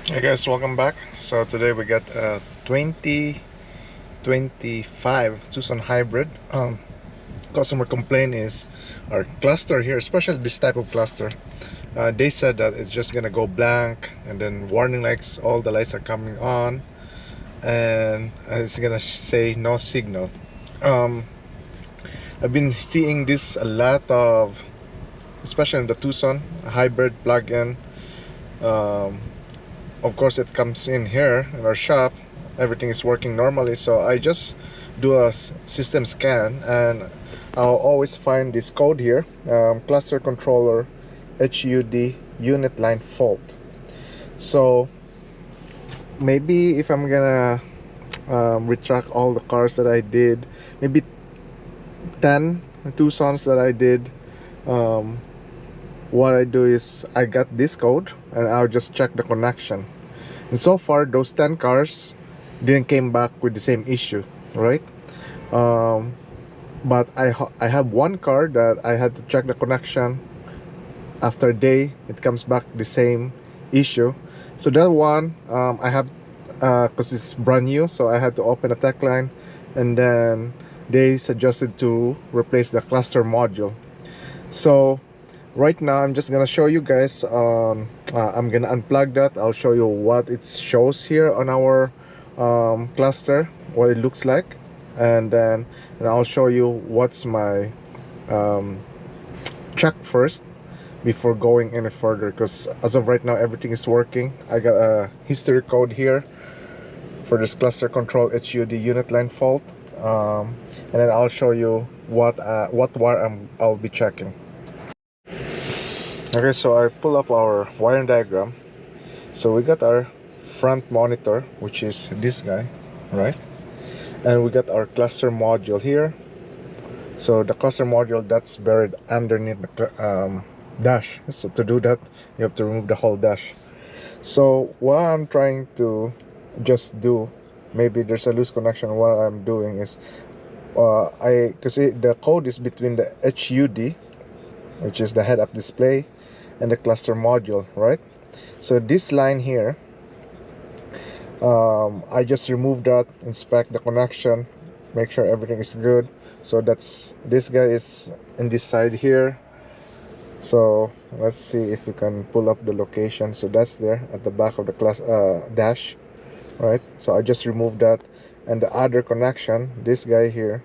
Hey guys, welcome back. So today we got a 2025 Tucson Hybrid. Customer complaint is our cluster here, especially this type of cluster. They said that it's just gonna go blank, and then warning lights, all the lights are coming on, and it's gonna say no signal. Um, I've been seeing this a lot of, especially in the Tucson Hybrid plug-in. Um, of course it comes in here in our shop, everything is working normally, so I just do a system scan, and I'll always find this code here, cluster controller HUD unit line fault. So maybe if I'm gonna retract all the cars that I did, maybe 10 Tucsons that I did, what I do is I got this code and I'll just check the connection. And so far those 10 cars didn't came back with the same issue, right? But I have one car that I had to check the connection. After a day it comes back the same issue. So that one, I have, because it's brand new, so I had to open a tech line, and then they suggested to replace the cluster module. So right now I'm just gonna show you guys, I'm gonna unplug that. I'll show you what it shows here on our cluster, what it looks like, and then I'll show you what's my check first before going any further, because as of right now everything is working. I got a history code here for this cluster control HUD unit line fault, and then I'll show you what wire I'll be checking. Okay, so I pull up our wiring diagram. So we got our front monitor, which is this guy, right? And we got our cluster module here. So the cluster module, that's buried underneath the dash. So to do that, you have to remove the whole dash. So what I'm trying to just do, maybe there's a loose connection. What I'm doing is, because the code is between the HUD, which is the head-up display, and the cluster module, right? So this line here, I just remove that, inspect the connection, make sure everything is good. So that's, this guy is in this side here. So let's see if we can pull up the location. So that's there at the back of the class dash, right? So I just removed that, and the other connection, this guy here,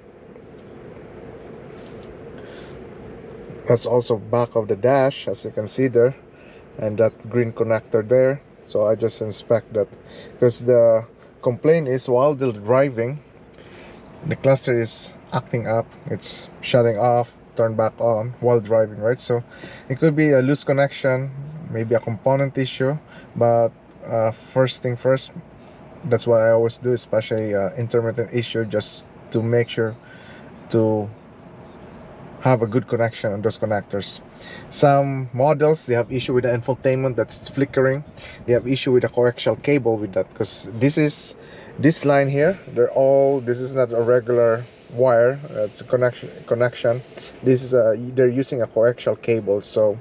that's also back of the dash, as you can see there, and that green connector there. So I just inspect that, because the complaint is while they're driving, the cluster is acting up, it's shutting off, turn back on while driving, right? So it could be a loose connection, maybe a component issue, but first thing first, that's what I always do, especially intermittent issue, just to make sure to have a good connection on those connectors. Some models, they have issue with the infotainment that's flickering. They have issue with the coaxial cable with that, because this line here, this is not a regular wire, it's a connection. This is they're using a coaxial cable. So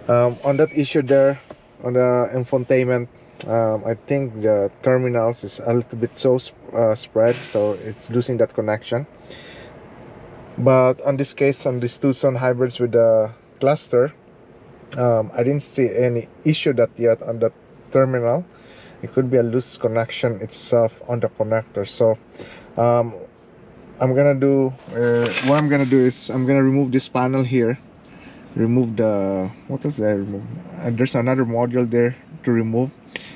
on that issue there, on the infotainment, I think the terminals is a little bit so spread, so it's losing that connection. But on this case, on these Tucson hybrids with the cluster, I didn't see any issue that yet on the terminal. It could be a loose connection itself on the connector. So I'm gonna do, what I'm gonna do is I'm gonna remove this panel here, remove the, what is that, remove, there's another module there to remove,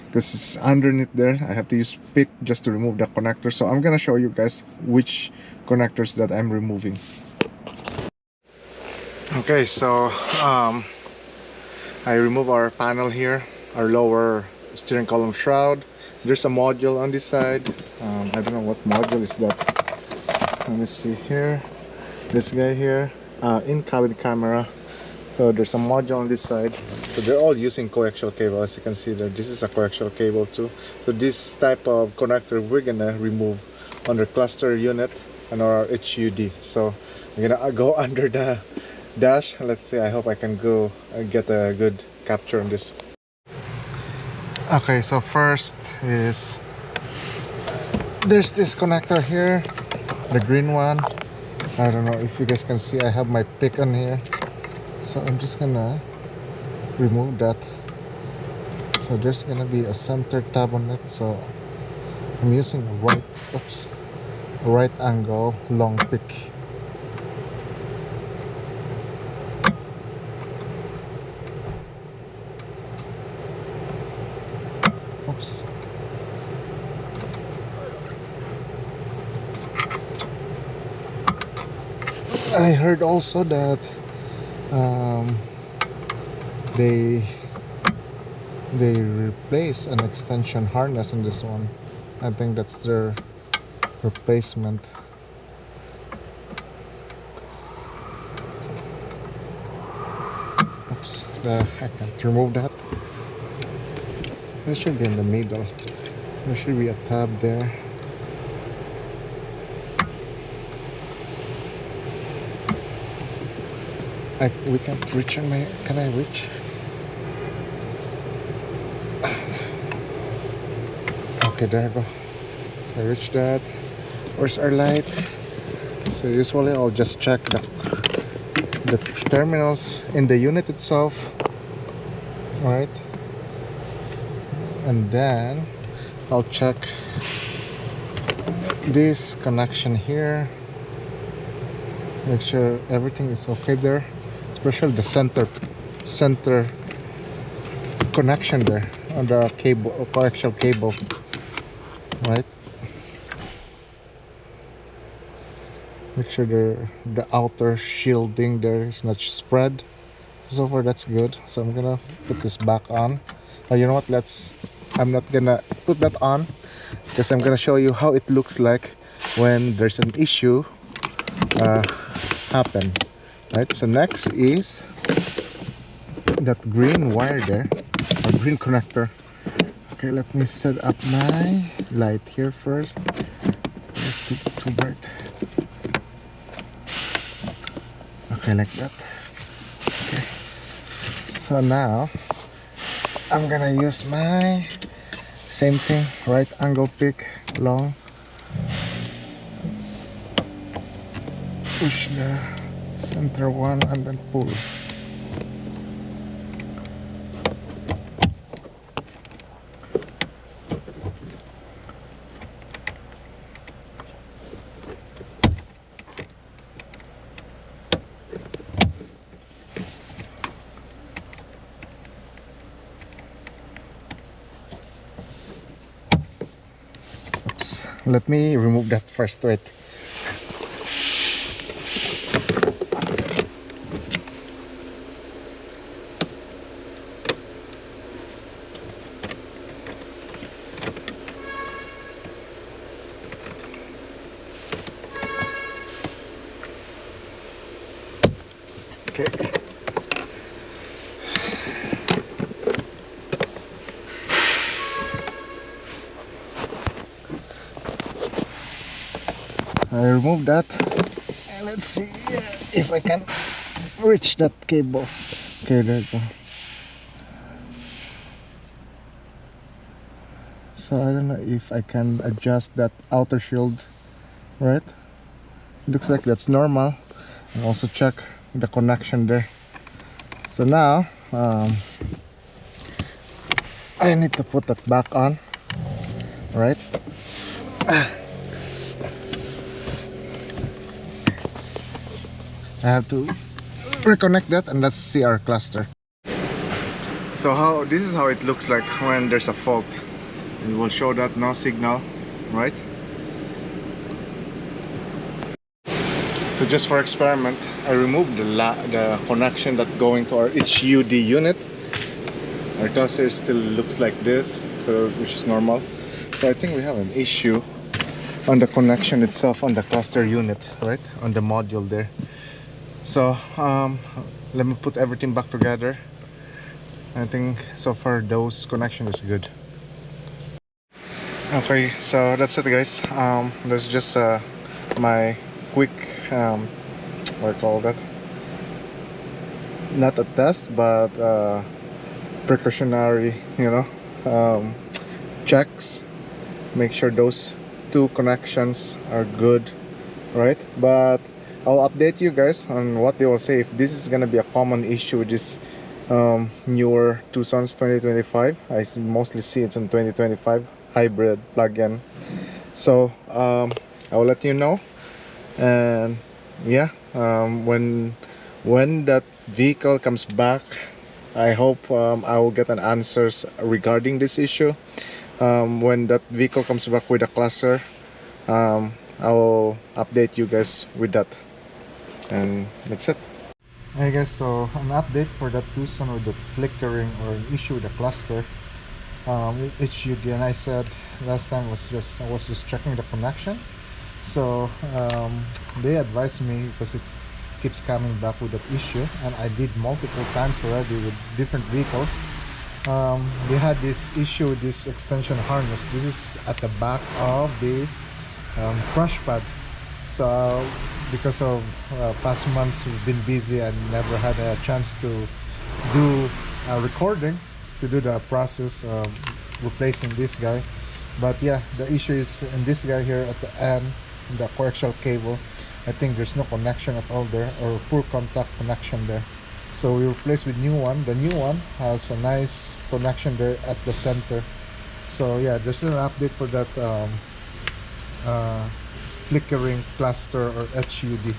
because it's underneath there. I have to use pick just to remove the connector. So I'm gonna show you guys which connectors that I'm removing. Okay, so I remove our panel here, our lower steering column shroud. There's a module on this side. I don't know what module is that. Let me see here, this guy here, in-cabin camera. So there's a module on this side. So they're all using coaxial cable, as you can see there. This is a coaxial cable too. So this type of connector we're gonna remove under cluster unit and our HUD. So I'm gonna go under the dash. Let's see, I hope I can go get a good capture on this. Okay, so first is there's this connector here, the green one. I don't know if you guys can see, I have my pick on here, so I'm just gonna remove that. So there's gonna be a center tab on it, so I'm using a right angle long pick. Oops. I heard also that they replace an extension harness in this one. I think that's their replacement. Oops, I can't remove that. It should be in the middle. There should be a tab there. We can't reach on my. Can I reach? Okay, there I go. So I reached that. Where's our light? So usually I'll just check the terminals in the unit itself. Alright. And then I'll check this connection here. Make sure everything is okay there. Especially the center connection there on the cable, coaxial cable, right? Make sure the outer shielding there is not spread. So far that's good. So I'm gonna put this back on. You know what? I'm not gonna put that on because I'm gonna show you how it looks like when there's an issue happen. Right, so next is that green wire there, or green connector. Okay, let me set up my light here first. It's too bright. Okay, like that. Okay, so now I'm gonna use my same thing, right angle pick, long. Push the center one and then pull. Oops. Let me remove that first. Wait. Okay. So I removed that, and let's see if I can reach that cable. Okay, there you go. So I don't know if I can adjust that outer shield, right? Looks like that's normal. And also check the connection there. So now I need to put that back on, right? I have to reconnect that, and let's see our cluster. So this is how it looks like when there's a fault. It will show that no signal, right? So just for experiment, I removed the connection that going to our HUD unit. Our cluster still looks like this, so which is normal. So I think we have an issue on the connection itself on the cluster unit, right? On the module there. So let me put everything back together. I think so far those connection is good. Okay, so that's it, guys. That's just my quick what I call that, not a test but precautionary, checks, make sure those two connections are good, right? But I'll update you guys on what they will say if this is gonna be a common issue with this newer Tucson's 2025. Mostly see it's in 2025 hybrid plug-in. So I will let you know, and yeah, when that vehicle comes back, I hope I will get an answers regarding this issue. When that vehicle comes back with a cluster, I will update you guys with that, and that's it. Hey guys, so an update for that Tucson with the flickering or an issue with the cluster. HUD, and I said last time I was just checking the connection. So they advised me because it keeps coming back with that issue, and I did multiple times already with different vehicles. They had this issue with this extension harness. This is at the back of the crash pad. So because of past months we've been busy and never had a chance to do a recording to do the process of replacing this guy. But yeah, the issue is in this guy here at the end, in the coaxial cable. I think there's no connection at all there, or poor contact connection there. So we replaced with new one. The new one has a nice connection there at the center. So yeah, there's an update for that flickering cluster or HUD.